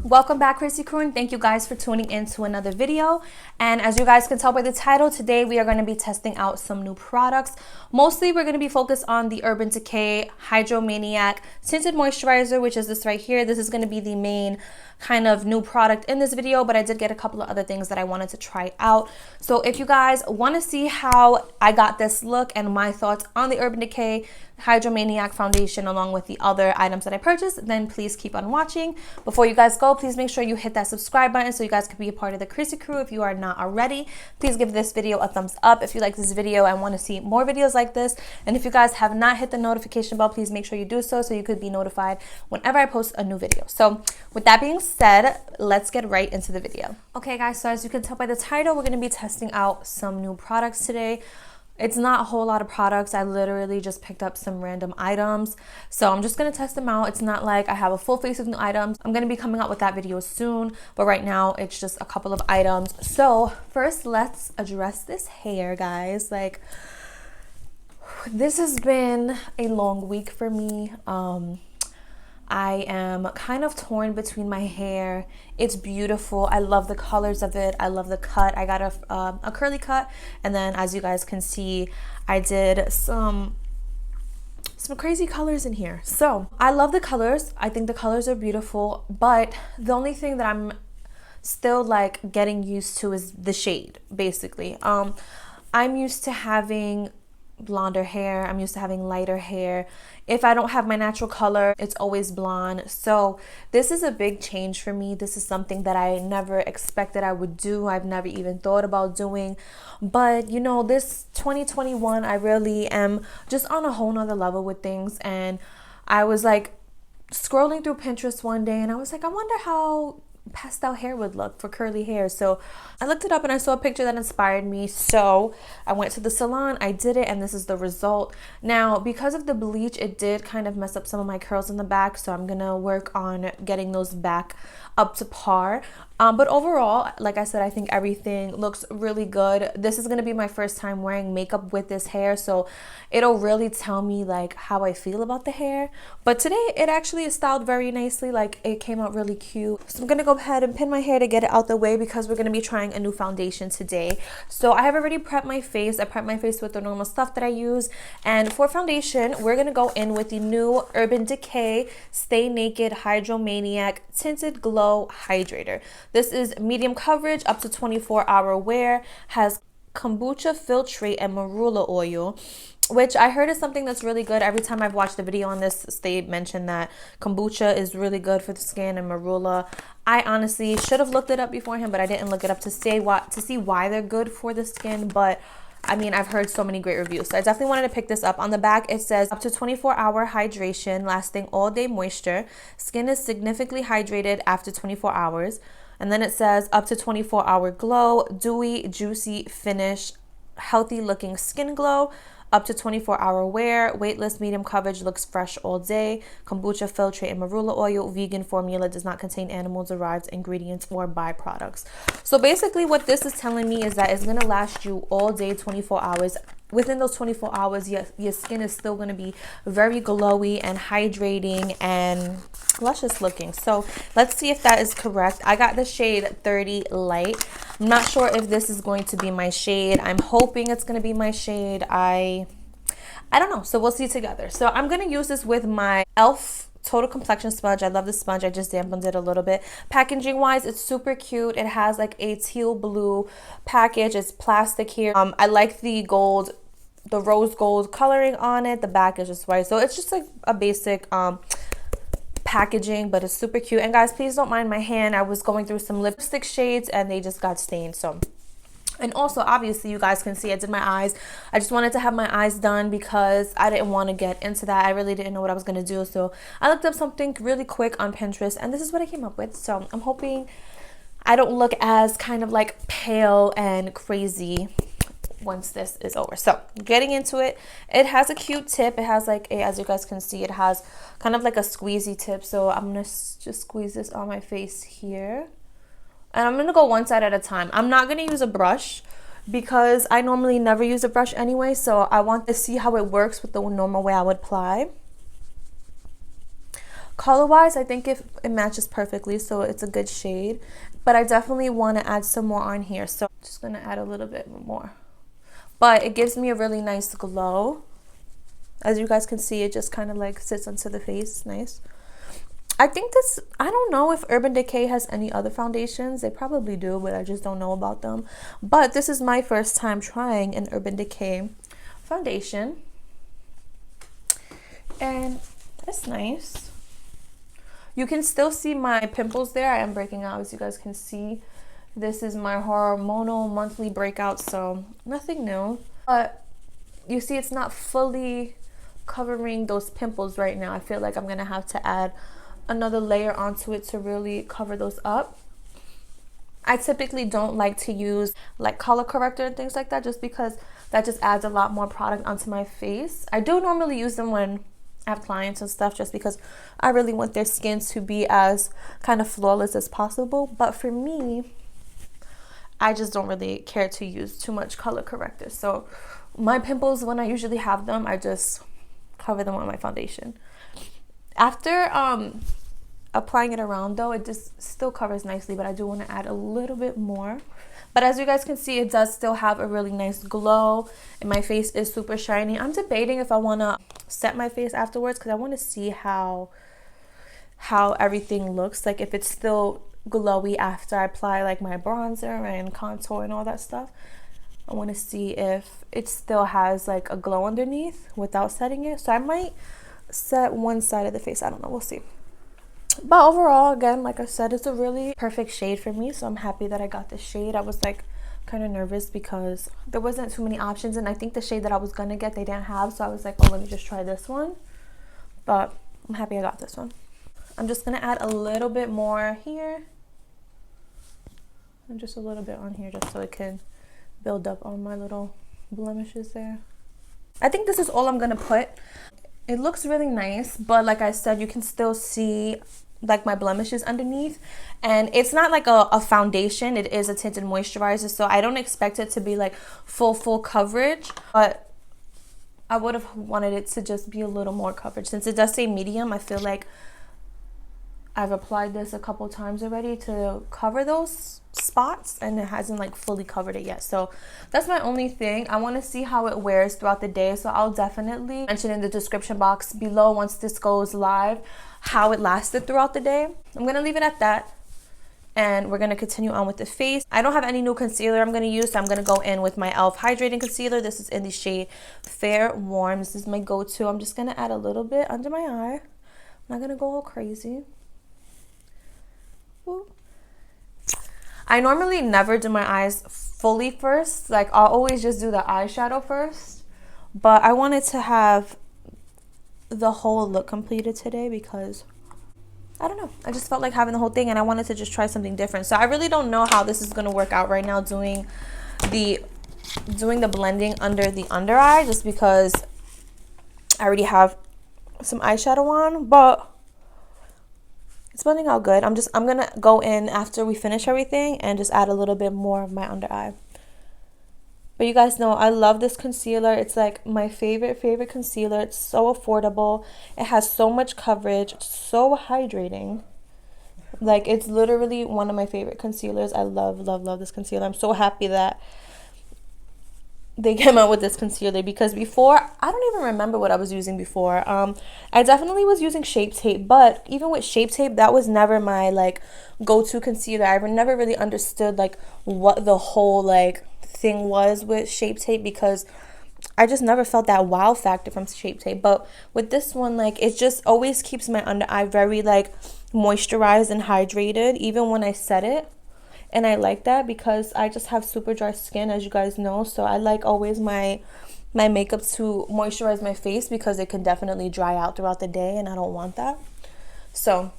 Welcome back, CHRISSY CREW, and thank you guys for tuning in to another video. And as you guys can tell by the title, today we are going to be testing out some new products. Mostly we're going to be focused on the Urban Decay Hydromaniac Tinted Moisturizer, which is this right here. This is going to be the main kind of new product in this video, but I did get a couple of other things that I wanted to try out. So if you guys want to see how I got this look and my thoughts on the Urban Decay Hydromaniac foundation along with the other items that I purchased, then please keep on watching. Before you guys go, please make sure you hit that subscribe button so you guys can be a part of the CHRISSY Crew. If you are not already, please give this video a thumbs up if you like this video and want to see more videos like this. And if you guys have not hit the notification bell, please make sure you do so you could be notified whenever I post a new video. So with that being said, let's get right into the video. Okay guys, so as you can tell by the title, we're going to be testing out some new products today. It's not a whole lot of products. I literally just picked up some random items. So I'm just going to test them out. It's not like I have a full face of new items. I'm going to be coming out with that video soon. But right now, it's just a couple of items. So first, let's address this hair, guys. Like, this has been a long week for me. I am kind of torn between my hair. It's beautiful. I love the colors of it. I love the cut. I got a curly cut, and then as you guys can see, I did some crazy colors in here. So I love the colors. I think the colors are beautiful, but the only thing that I'm still like getting used to is the shade, basically. I'm used to having blonder hair. I'm used to having lighter hair. If I don't have my natural color, it's always blonde. So this is a big change for me. This is something that I never expected I would do. I've never even thought about doing. But you know, this 2021, I really am just on a whole nother level with things. And I was like scrolling through Pinterest one day and I was like, I wonder how pastel hair would look for curly hair. So I looked it up and I saw a picture that inspired me. So I went to the salon, I did it, and this is the result. Now, because of the bleach, it did kind of mess up some of my curls in the back. So I'm gonna work on getting those back up to par. But overall, like I said, I think everything looks really good. This is going to be my first time wearing makeup with this hair, so it'll really tell me like how I feel about the hair. But today it actually is styled very nicely. Like, it came out really cute. So I'm going to go ahead and pin my hair to get it out the way because we're going to be trying a new foundation today. So I have already prepped my face. I prepped my face with the normal stuff that I use. And for foundation, we're going to go in with the new Urban Decay Stay Naked Hydromaniac Tinted Glow Hydrator. This is medium coverage, up to 24-hour wear, has kombucha filtrate and marula oil, which I heard is something that's really good. Every time I've watched a video on this, they mention that kombucha is really good for the skin and marula. I honestly should have looked it up beforehand, but I didn't look it up to see why they're good for the skin. But I mean, I've heard so many great reviews, so I definitely wanted to pick this up. On the back, it says up to 24-hour hydration, lasting all day moisture. Skin is significantly hydrated after 24 hours. And then it says up to 24-hour glow, dewy, juicy finish, healthy looking skin glow, up to 24-hour wear, weightless, medium coverage, looks fresh all day, kombucha filtrate and marula oil, vegan formula, does not contain animal derived ingredients or byproducts. So basically what this is telling me is that it's going to last you all day, 24 hours. Within those 24 hours, your skin is still going to be very glowy and hydrating and luscious looking. So let's see if that is correct. I got the shade 30 Light. I'm not sure if this is going to be my shade. I'm hoping it's going to be my shade. I don't know. So we'll see together. So I'm going to use this with my e.l.f. Total Complexion Sponge. I love this sponge. I just dampened it a little bit. Packaging wise, it's super cute. It has like a teal blue package. It's plastic here. I like the gold, the rose gold coloring on it. The back is just white. So it's just like a basic packaging, but it's super cute. And guys, please don't mind my hand. I was going through some lipstick shades and they just got stained. So, and also obviously you guys can see I did my eyes. I just wanted to have my eyes done because I didn't want to get into that. I really didn't know what I was going to do. So I looked up something really quick on Pinterest and this is what I came up with. So I'm hoping I don't look as kind of like pale and crazy once this is over. So getting into it, it has a cute tip. It has like a, as you guys can see, it has kind of like a squeezy tip. So I'm gonna just squeeze this on my face here. And I'm going to go one side at a time. I'm not going to use a brush because I normally never use a brush anyway. So I want to see how it works with the normal way I would apply. Color wise, I think it matches perfectly, so it's a good shade, but I definitely want to add some more on here, so I'm just gonna add a little bit more. But it gives me a really nice glow. As you guys can see, it just kind of like sits onto the face. Nice. I think this, I don't know if Urban Decay has any other foundations. They probably do, but I just don't know about them. But this is my first time trying an Urban Decay foundation, and it's nice. You can still see my pimples there. I am breaking out, as you guys can see. This is my hormonal monthly breakout, so nothing new. But you see it's not fully covering those pimples right now. I feel like I'm gonna have to add another layer onto it to really cover those up. I typically don't like to use like color corrector and things like that, just because that just adds a lot more product onto my face. I do normally use them when I have clients and stuff, just because I really want their skin to be as kind of flawless as possible. But for me, I just don't really care to use too much color corrector. So my pimples, when I usually have them, I just cover them on my foundation. After applying it around though, it just still covers nicely, but I do want to add a little bit more. But as you guys can see, it does still have a really nice glow, and my face is super shiny. I'm debating if I want to set my face afterwards, because I want to see how everything looks like, if it's still glowy after I apply like my bronzer and contour and all that stuff. I want to see if it still has like a glow underneath without setting it. So I might set one side of the face, I don't know, we'll see. But overall, again, like I said, it's a really perfect shade for me, so I'm happy that I got this shade. I was like kind of nervous because there wasn't too many options, and I think the shade that I was gonna get they didn't have, so I was like, oh, let me just try this one. But I'm happy I got this one. I'm just gonna add a little bit more here and just a little bit on here, just so it can build up on my little blemishes there. I think this is all I'm gonna put. It looks really nice, but like I said, you can still see like my blemishes underneath, and it's not like a foundation, it is a tinted moisturizer, so I don't expect it to be like full coverage, but I would have wanted it to just be a little more coverage. Since it does say medium, I feel like I've applied this a couple times already to cover those spots, and it hasn't like fully covered it yet. So that's my only thing. I want to see how it wears throughout the day, so I'll definitely mention in the description box below once this goes live how it lasted throughout the day. I'm gonna leave it at that, and we're gonna continue on with the face. I don't have any new concealer I'm gonna use, so I'm gonna go in with my e.l.f. hydrating concealer. This is in the shade Fair Warm. This is my go-to. I'm just gonna add a little bit under my eye. I'm not gonna go all crazy. Ooh. I normally never do my eyes fully first. Like, I'll always just do the eyeshadow first, but I wanted to have the whole look completed today because I don't know, I just felt like having the whole thing, and I wanted to just try something different. So I really don't know how this is going to work out right now, doing the blending under the under eye, just because I already have some eyeshadow on, but it's blending out good. I'm gonna go in after we finish everything and just add a little bit more of my under eye. But you guys know I love this concealer. It's like my favorite concealer. It's so affordable. It has so much coverage. It's so hydrating. Like, it's literally one of my favorite concealers. I love this concealer. I'm so happy that they came out with this concealer, because before, I don't even remember what I was using before. I definitely was using Shape Tape, but even with Shape Tape, that was never my like go-to concealer. I never really understood like what the whole like thing was with Shape Tape, because I just never felt that wow factor from Shape Tape. But with this one, like, it just always keeps my under eye very like moisturized and hydrated even when I set it. And I like that because I just have super dry skin, as you guys know, so I like always my makeup to moisturize my face, because it can definitely dry out throughout the day, and I don't want that. So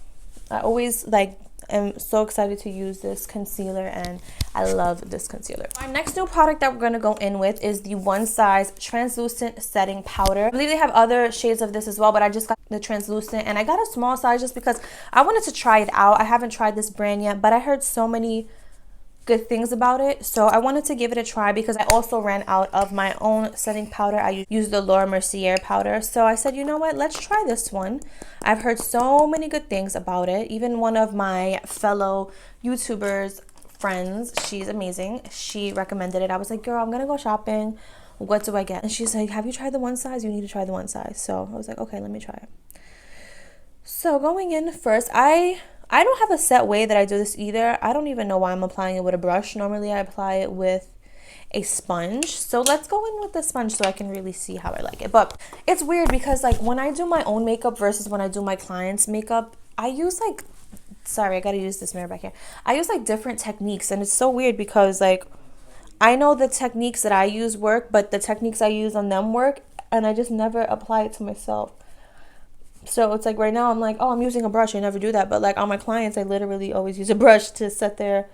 I always like am so excited to use this concealer, and I love this concealer. Our next new product that we're going to go in with is the One Size Translucent Setting Powder. I believe they have other shades of this as well, but I just got the translucent, and I got a small size just because I wanted to try it out. I haven't tried this brand yet, but I heard so many good things about it, so I wanted to give it a try because I also ran out of my own setting powder. I used the Laura Mercier powder, so I said, you know what, let's try this one. I've heard so many good things about it. Even one of my fellow YouTubers friends, she's amazing, she recommended it. I was like, girl, I'm gonna go shopping, what do I get? And she's like, have you tried the one size? You need to try the one size. So I was like, okay, let me try it. So going in first, I don't have a set way that I do this either. I don't even know why I'm applying it with a brush. Normally I apply it with a sponge. So let's go in with the sponge so I can really see how I like it. But it's weird because like when I do my own makeup versus when I do my clients' makeup, I use like, sorry, I gotta use this mirror back here. I use like different techniques, and it's so weird because like I know the techniques that I use work, but the techniques I use on them work, and I just never apply it to myself. So it's like right now I'm like, oh, I'm using a brush. I never do that. But like on my clients, I literally always use a brush to set their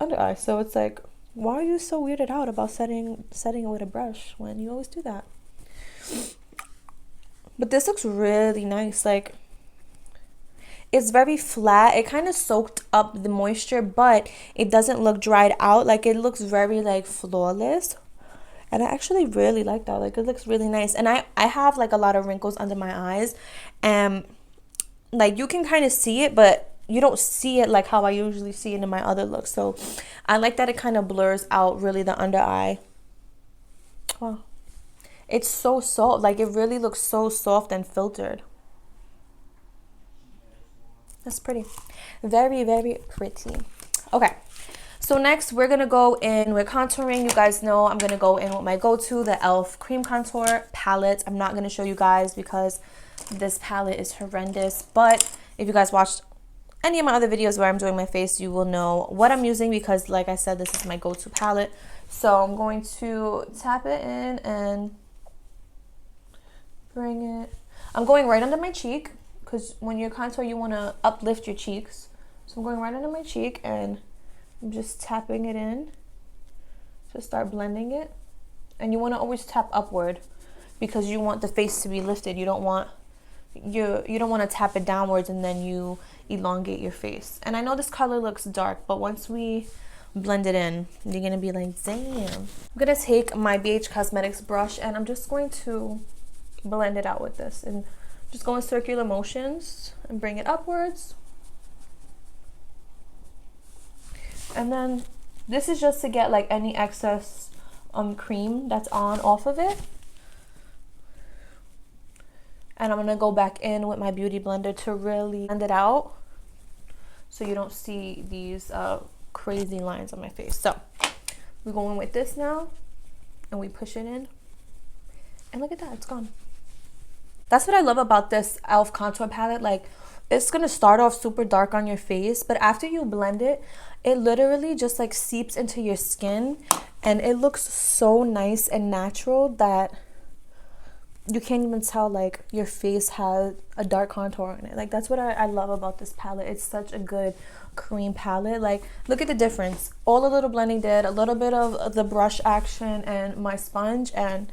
under eye. So it's like, why are you so weirded out about setting it with a brush when you always do that? But this looks really nice. Like, it's very flat. It kind of soaked up the moisture, but it doesn't look dried out. Like, it looks very like flawless. And I actually really like that. Like, it looks really nice. And I have like a lot of wrinkles under my eyes, and like you can kind of see it, but you don't see it like how I usually see it in my other looks. So I like that it kind of blurs out really the under eye. Wow. It's so soft. Like, it really looks so soft and filtered. That's pretty. Very, very pretty. Okay. So next, we're going to go in with contouring. You guys know I'm going to go in with my go-to, the e.l.f. Cream Contour palette. I'm not going to show you guys because this palette is horrendous. But if you guys watched any of my other videos where I'm doing my face, you will know what I'm using because, like I said, this is my go-to palette. So I'm going to tap it in and bring it. I'm going right under my cheek because when you contour, you want to uplift your cheeks. So I'm going right under my cheek and I'm just tapping it in to start blending it. And you want to always tap upward because you want the face to be lifted. You don't want to tap it downwards and then you elongate your face. And I know this color looks dark, but once we blend it in, you're gonna be like, damn. I'm gonna take my BH Cosmetics brush and I'm just going to blend it out with this and just go in circular motions and bring it upwards. And then this is just to get like any excess cream that's off of it. And I'm gonna go back in with my beauty blender to really blend it out so you don't see these crazy lines on my face. So we go in with this now and we push it in. And look at that, it's gone. That's what I love about this e.l.f. contour palette. Like, it's gonna start off super dark on your face, but after you blend it, it literally just like seeps into your skin and it looks so nice and natural that you can't even tell like your face has a dark contour in it. Like, that's what I love about this palette. It's such a good cream palette. Like, look at the difference. All the little blending did, a little bit of the brush action and my sponge, and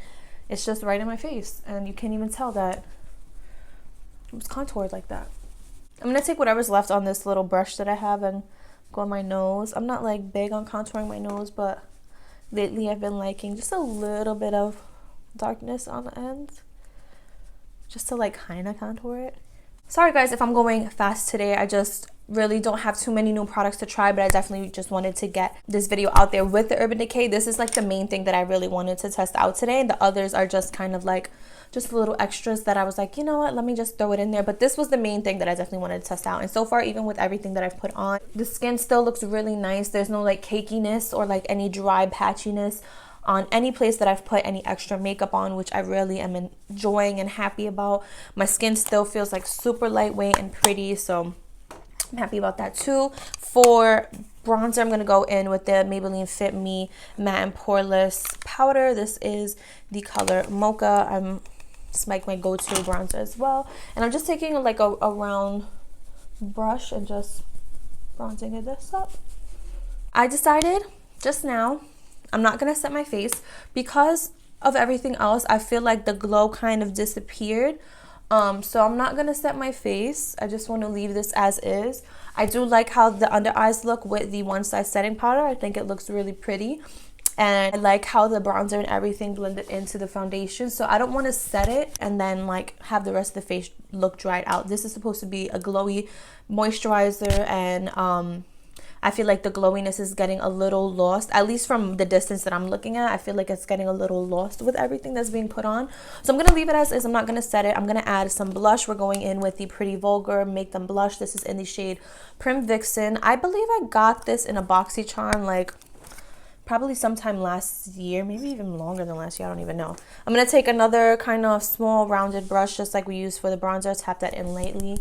it's just right in my face and you can't even tell that it was contoured like that. I'm gonna take whatever's left on this little brush that I have and go on my nose. I'm not like big on contouring my nose, but lately I've been liking just a little bit of darkness on the ends just to like kind of contour it. Sorry guys if I'm going fast today. I just really don't have too many new products to try, but I definitely just wanted to get this video out there with the Urban Decay. This is like the main thing that I really wanted to test out today, and the others are just kind of like just little extras that I was like, you know what, let me just throw it in there. But this was the main thing that I definitely wanted to test out. And so far, even with everything that I've put on, the skin still looks really nice. There's no like cakiness or like any dry patchiness on any place that I've put any extra makeup on, which I really am enjoying and happy about. My skin still feels like super lightweight and pretty, so I'm happy about that too. For bronzer, I'm going to go in with the Maybelline Fit Me Matte and Poreless Powder. This is the color Mocha. It's like my go-to bronzer as well. And I'm just taking like a round brush and just bronzing this up. I decided just now I'm not going to set my face because of everything else. I feel like the glow kind of disappeared So I'm not gonna set my face. I just want to leave this as is. I do like how the under eyes look with the One Size setting powder. I think it looks really pretty. And I like how the bronzer and everything blended into the foundation. So I don't want to set it and then like have the rest of the face look dried out. This is supposed to be a glowy moisturizer, and I feel like the glowiness is getting a little lost, at least from the distance that I'm looking at. I feel like it's getting a little lost with everything that's being put on. So I'm going to leave it as is. I'm not going to set it. I'm going to add some blush. We're going in with the Pretty Vulgar Make Them Blush. This is in the shade Prim Vixen. I believe I got this in a BoxyCharm like probably sometime last year, maybe even longer than last year. I don't even know. I'm going to take another kind of small rounded brush just like we used for the bronzer. Tap that in lightly.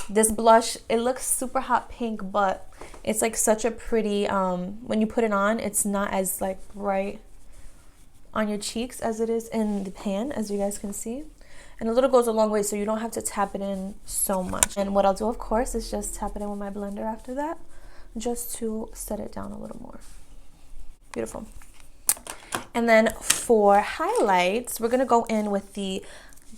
This blush, it looks super hot pink, but it's like such a pretty, when you put it on, it's not as like bright on your cheeks as it is in the pan, as you guys can see. And a little goes a long way, so you don't have to tap it in so much. And what I'll do, of course, is just tap it in with my blender after that, just to set it down a little more. Beautiful. And then for highlights, we're going to go in with the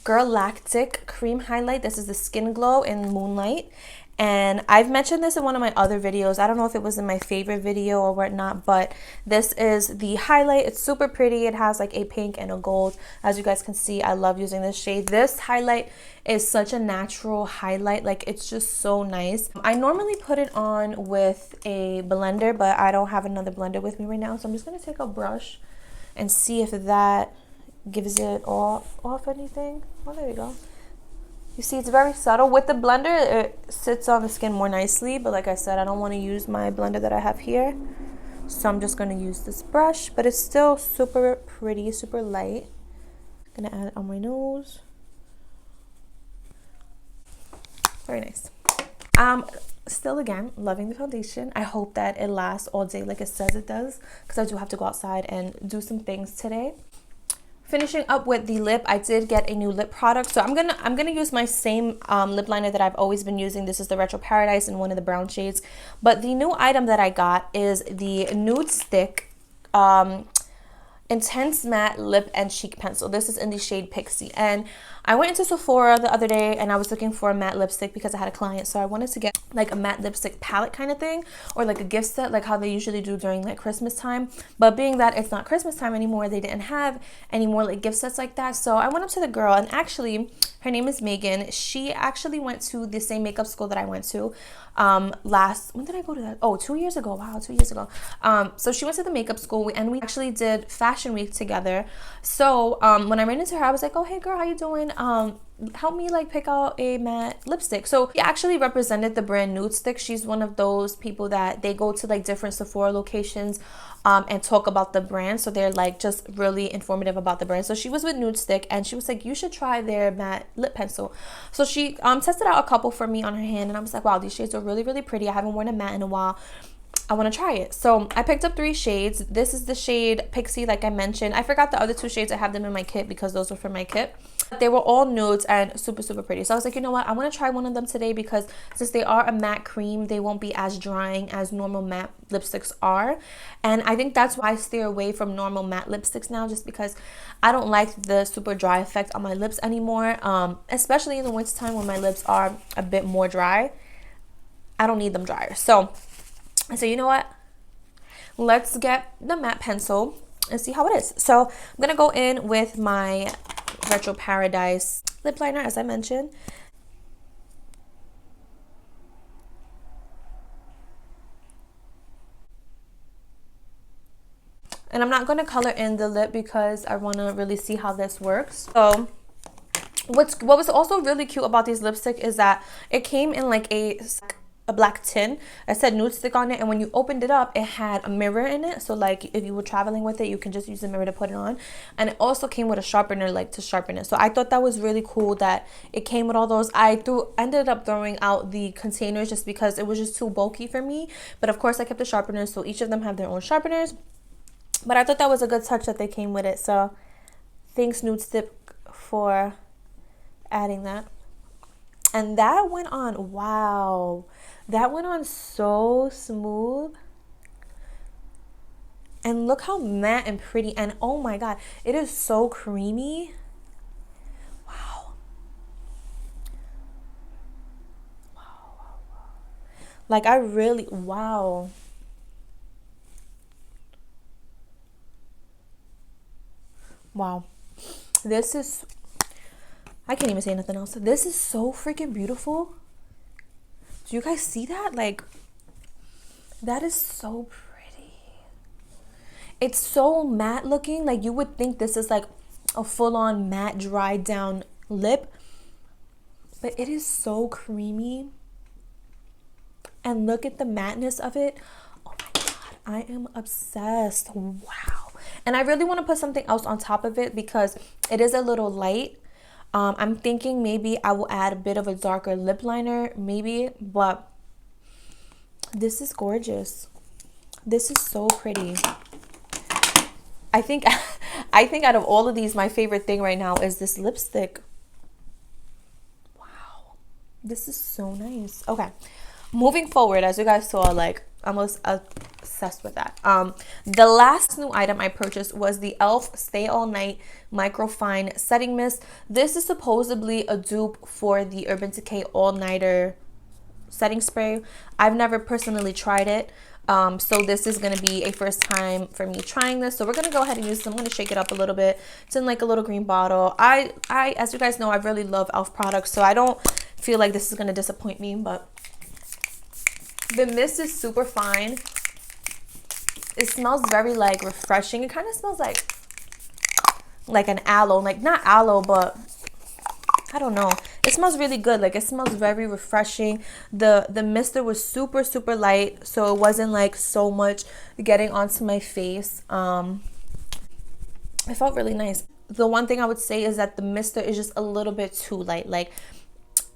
Galactic Cream Highlight. This is the Skin Glow in Moonlight. And I've mentioned this in one of my other videos. I don't know if it was in my favorite video or whatnot, but this is the highlight. It's super pretty. It has like a pink and a gold. As you guys can see, I love using this shade. This highlight is such a natural highlight. Like, it's just so nice. I normally put it on with a blender, but I don't have another blender with me right now. So I'm just going to take a brush and see if that gives it off anything. Oh, there you go. You see, it's very subtle. With the blender, it sits on the skin more nicely, but like I said, I don't want to use my blender that I have here, so I'm just going to use this brush. But it's still super pretty, super light. I'm going to add it on my nose. Very nice. Still, again, loving the foundation. I hope that it lasts all day like it says it does, because I do have to go outside and do some things today. Finishing up with the lip, I did get a new lip product, so I'm gonna use my same lip liner that I've always been using. This is the Retro Paradise in one of the brown shades, but the new item that I got is the Nudestix Intense Matte Lip and Cheek Pencil. This is in the shade Pixie, and I went into Sephora the other day and I was looking for a matte lipstick because I had a client, so I wanted to get like a matte lipstick palette kind of thing, or like a gift set like how they usually do during like Christmas time. But being that it's not Christmas time anymore, they didn't have any more like gift sets like that. So I went up to the girl, and actually her name is Megan. She actually went to the same makeup school that I went to when did I go to that? Oh, 2 years ago. Wow, 2 years ago. So she went to the makeup school, and we actually did fashion week together. So when I ran into her, I was like, oh, hey girl, how you doing? Help me like pick out a matte lipstick. So she actually represented the brand Nudestix. She's one of those people that they go to like different Sephora locations and talk about the brand, so they're like just really informative about the brand. So she was with Nudestix, and she was like, you should try their matte lip pencil. So she tested out a couple for me on her hand, and I was like, wow, these shades are really, really pretty. I haven't worn a matte in a while. I want to try it. So I picked up 3 shades. This is the shade Pixie, like I mentioned. I forgot the other 2 shades. I have them in my kit because those were for my kit. They were all nudes and super, super pretty. So I was like, you know what? I want to try one of them today, because since they are a matte cream, they won't be as drying as normal matte lipsticks are. And I think that's why I stay away from normal matte lipsticks now, just because I don't like the super dry effect on my lips anymore, especially in the wintertime when my lips are a bit more dry. I don't need them drier. So I said, you know what? Let's get the matte pencil and see how it is. So I'm going to go in with my Retro Paradise lip liner, as I mentioned. And I'm not going to color in the lip because I want to really see how this works. So what was also really cute about these lipstick is that it came in like a black tin. I said Nudestix on it, and when you opened it up, it had a mirror in it. So like if you were traveling with it, you can just use the mirror to put it on. And it also came with a sharpener, like to sharpen it. So I thought that was really cool that it came with all those. I ended up throwing out the containers just because it was just too bulky for me. But of course I kept the sharpeners, so each of them have their own sharpeners. But I thought that was a good touch that they came with it. So thanks Nudestix for adding that. And that went on, wow, that went on so smooth. And look how matte and pretty, and oh my god, it is so creamy. Wow. Like, I really, wow. Wow. This is, I can't even say nothing else. This is so freaking beautiful. Do you guys see that? Like, that is so pretty. It's so matte looking. Like, you would think this is like a full-on matte dried down lip, but it is so creamy. And look at the matteness of it. Oh my god, I am obsessed. Wow. And I really want to put something else on top of it because it is a little light. I'm thinking maybe I will add a bit of a darker lip liner, maybe, but this is gorgeous. This is so pretty. I think out of all of these, my favorite thing right now is this lipstick. Wow, this is so nice. Okay, moving forward, as you guys saw, like, I'm obsessed with that. The last new item I purchased was the e.l.f. Stay All Night Microfine Setting Mist. This is supposedly a dupe for the Urban Decay All Nighter setting spray. I've never personally tried it, so this is going to be a first time for me trying this. So we're going to go ahead and use this. I'm going to shake it up a little bit. It's in like a little green bottle. I as you guys know, I really love e.l.f. products, so I don't feel like this is going to disappoint me, but the mist is super fine. It smells very like refreshing. It kind of smells like an aloe, like not aloe, but I don't know. It smells really good. Like, it smells very refreshing. The mister was super light, so it wasn't like so much getting onto my face. It felt really nice. The one thing I would say is that the mister is just a little bit too light. Like,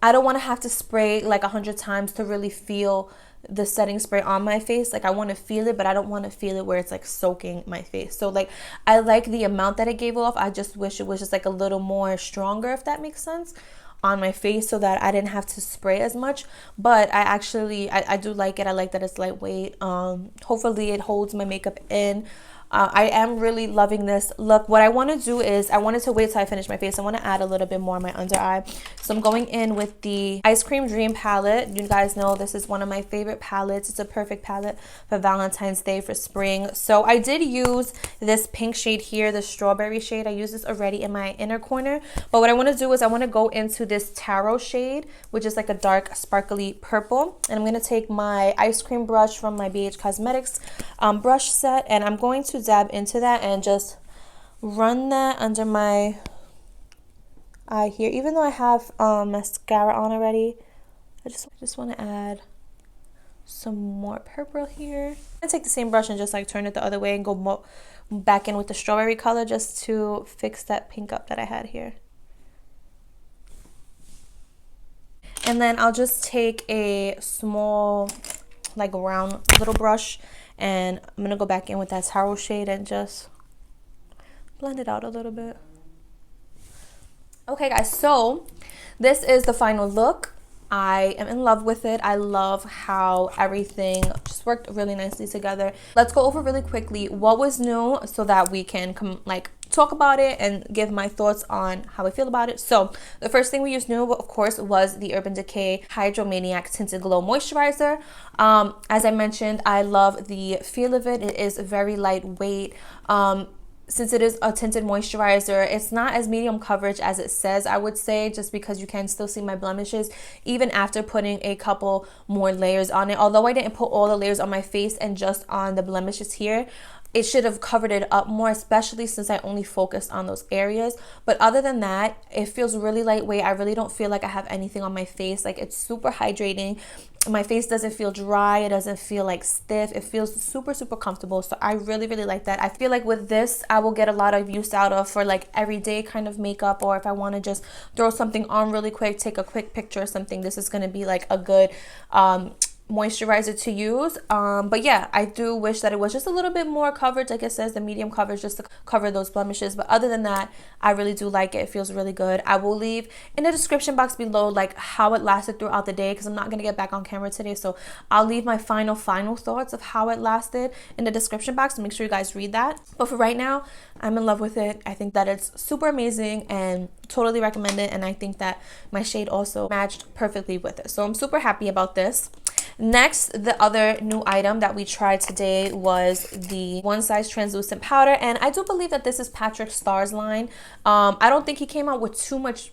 I don't want to have to spray like 100 times to really feel the setting spray on my face. Like, I want to feel it, but I don't want to feel it where it's like soaking my face. So like, I like the amount that it gave off. I just wish it was just like a little more stronger, if that makes sense, on my face, so that I didn't have to spray as much. But I do like it. I like that it's lightweight. Hopefully it holds my makeup in. I am really loving this look. What I want to do is, I wanted to wait till I finish my face. I want to add a little bit more on my under eye. So I'm going in with the Ice Cream Dream palette. You guys know this is one of my favorite palettes. It's a perfect palette for Valentine's Day, for spring. So I did use this pink shade here, the strawberry shade. I used this already in my inner corner. But what I want to do is I want to go into this taro shade, which is like a dark sparkly purple. And I'm going to take my ice cream brush from my BH Cosmetics brush set, and I'm going to dab into that and just run that under my eye here. Even though I have mascara on already, I just want to add some more purple here. I take the same brush and just like turn it the other way and go back in with the strawberry color, just to fix that pink up that I had here. And then I'll just take a small, like, round little brush, and I'm gonna go back in with that taro shade and just blend it out a little bit. Okay guys, so this is the final look. I am in love with it. I love how everything just worked really nicely together. Let's go over really quickly what was new, so that we can talk about it and give my thoughts on how I feel about it. So the first thing we used new, of course, was the Urban Decay Hydromaniac Tinted Glow Moisturizer. As I mentioned, I love the feel of it. It is very lightweight. Since it is a tinted moisturizer, it's not as medium coverage as it says, I would say, just because you can still see my blemishes even after putting a couple more layers on it. Although I didn't put all the layers on my face and just on the blemishes here, it should have covered it up more, especially since I only focused on those areas. But other than that, it feels really lightweight. I really don't feel like I have anything on my face. Like, it's super hydrating. My face doesn't feel dry. It doesn't feel like stiff. It feels super comfortable. So I really like that. I feel like with this, I will get a lot of use out of for like everyday kind of makeup, or if I want to just throw something on really quick, take a quick picture or something, this is going to be like a good moisturizer to use. But yeah, I do wish that it was just a little bit more coverage, like it says, the medium coverage, just to cover those blemishes. But other than that, I really do like it. It feels really good. I will leave in the description box below like how it lasted throughout the day, because I'm not going to get back on camera today, so I'll leave my final thoughts of how it lasted in the description box, so make sure you guys read that. But for right now, I'm in love with it. I think that it's super amazing and totally recommend it, and I think that my shade also matched perfectly with it, so I'm super happy about this. Next, the other new item that we tried today was the One Size Translucent Powder. And I do believe that this is Patrick Starr's line. I don't think he came out with too much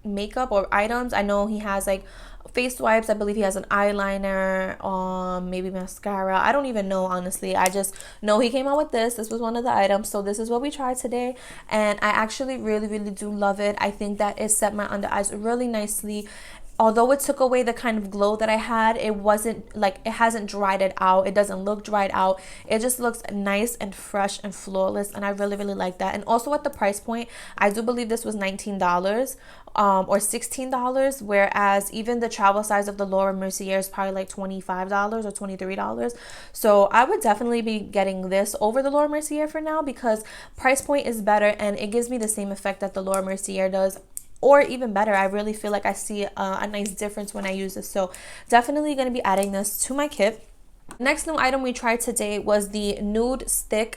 makeup or items. I know he has like face wipes. I believe he has an eyeliner, maybe mascara. I don't even know, honestly. I just know he came out with this. This was one of the items. So this is what we tried today. And I actually really, really do love it. I think that it set my under eyes really nicely. Although it took away the kind of glow that I had, it wasn't like, it hasn't dried it out. It doesn't look dried out. It just looks nice and fresh and flawless. And I really, really like that. And also at the price point, I do believe this was $19 or $16. Whereas even the travel size of the Laura Mercier is probably like $25 or $23. So I would definitely be getting this over the Laura Mercier for now, because price point is better and it gives me the same effect that the Laura Mercier does. Or even better, I really feel like I see a nice difference when I use this. So definitely going to be adding this to my kit. Next new item we tried today was the Nudestix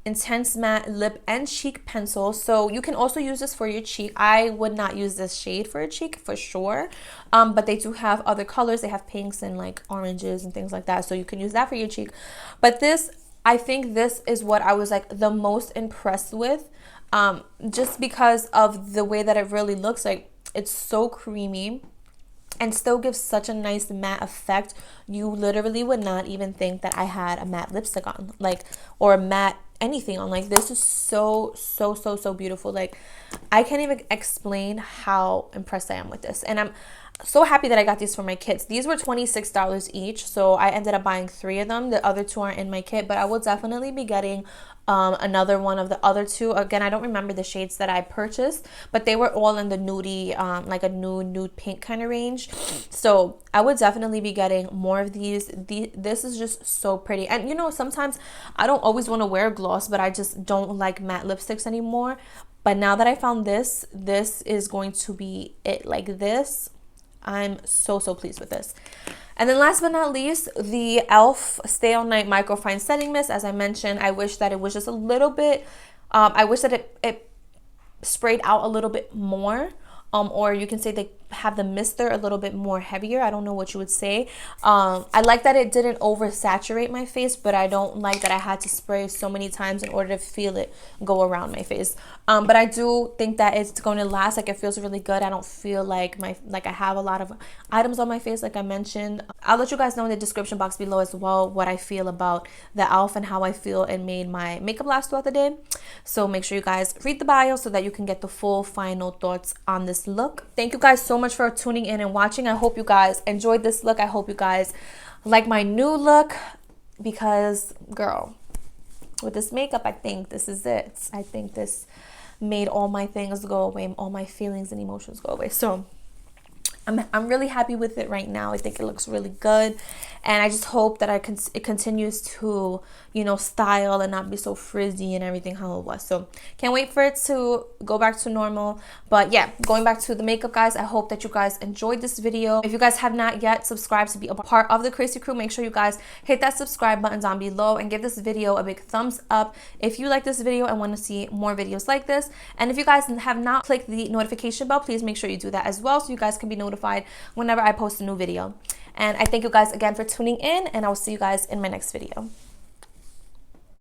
Intense Matte Lip and Cheek Pencil. So you can also use this for your cheek. I would not use this shade for a cheek for sure. But they do have other colors. They have pinks and like oranges and things like that. So you can use that for your cheek. But this, I think this is what I was like the most impressed with. Just because of the way that it really looks. Like, it's so creamy and still gives such a nice matte effect. You literally would not even think that I had a matte lipstick on, like, or a matte anything on. Like, this is so beautiful. Like, I can't even explain how impressed I am with this. And I'm so happy that I got these for my kids. These were $26 each, so I ended up buying 3 of them. The other 2 aren't in my kit, but I will definitely be getting another one of the other 2. Again, I don't remember the shades that I purchased, but they were all in the nudie, like a nude pink kind of range. So I would definitely be getting more of these. This is just so pretty. And you know, sometimes I don't always want to wear gloss, but I just don't like matte lipsticks anymore. But now that I found this is going to be it. Like, this, I'm so pleased with this. And then last but not least, the e.l.f. Stay All Night Microfine Setting Mist. As I mentioned, I wish that it was just a little bit, I wish that it sprayed out a little bit more. Or you can say they have the mister a little bit more heavier. I don't know what you would say. I like that it didn't oversaturate my face, but I don't like that I had to spray so many times in order to feel it go around my face. But I do think that it's going to last. Like, it feels really good. I don't feel like I have a lot of items on my face, like I mentioned. I'll let you guys know in the description box below as well what I feel about the e.l.f. and how I feel it made my makeup last throughout the day. So make sure you guys read the bio so that you can get the full final thoughts on this look. Thank you guys so much for tuning in and watching. I hope you guys enjoyed this look. I hope you guys like my new look, because girl, with this makeup, I think this is it. I think this made all my things go away, all my feelings and emotions go away. So I'm really happy with it right now. I think it looks really good, and I just hope that it continues to, you know, style and not be so frizzy and everything how it was. So can't wait for it to go back to normal. But yeah, going back to the makeup, guys, I hope that you guys enjoyed this video. If you guys have not yet subscribed to be a part of the Crazy Crew, make sure you guys hit that subscribe button down below and give this video a big thumbs up if you like this video and want to see more videos like this. And if you guys have not clicked the notification bell, please make sure you do that as well, so you guys can be notified whenever I post a new video. And I thank you guys again for tuning in, and I will see you guys in my next video.